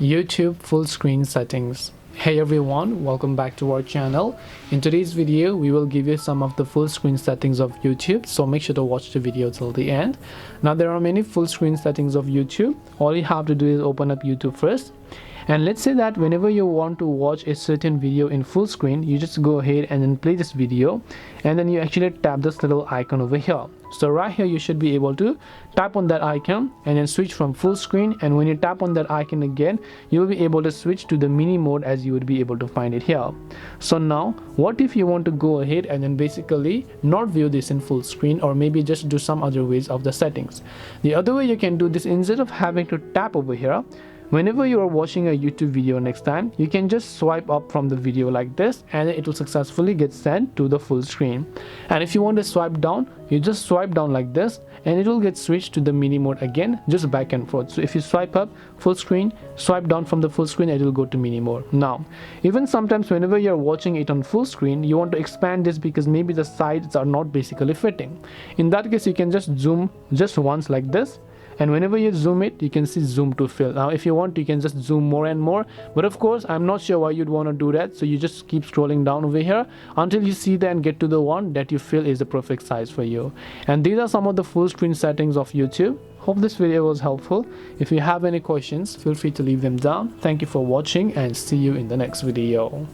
YouTube full screen settings. Hey everyone, welcome back to our channel. In today's video we will give you some of the full screen settings of YouTube, so make sure to watch the video till the end. Now there are many full screen settings of YouTube. All you have to do is open up YouTube first, and let's say that whenever you want to watch a certain video in full screen, you just go ahead and then play this video, and then you actually tap this little icon over here. So right here you should be able to tap on that icon and then switch from full screen, and when you tap on that icon again, you will be able to switch to the mini mode as you would be able to find it here. So now what if you want to go ahead and then basically not view this in full screen, or maybe just do some other ways of the settings? The other way you can do this, instead of having to tap over here, whenever you are watching a YouTube video next time, you can just swipe up from the video like this, and it will successfully get sent to the full screen. And if you want to swipe down, you just swipe down like this, and it will get switched to the mini mode again, just back and forth. So if you swipe up full screen, swipe down from the full screen, it will go to mini mode. Now even sometimes whenever you're watching it on full screen, you want to expand this because maybe the sides are not basically fitting. In that case, you can just zoom just once like this, and whenever you zoom it, you can see zoom to fill. Now if you want, you can just zoom more and more, but of course I'm not sure why you'd want to do that. So you just keep scrolling down over here until you see that and get to the one that you feel is the perfect size for you. And these are some of the full screen settings of YouTube. Hope this video was helpful. If you have any questions, feel free to leave them down. Thank you for watching, and see you in the next video.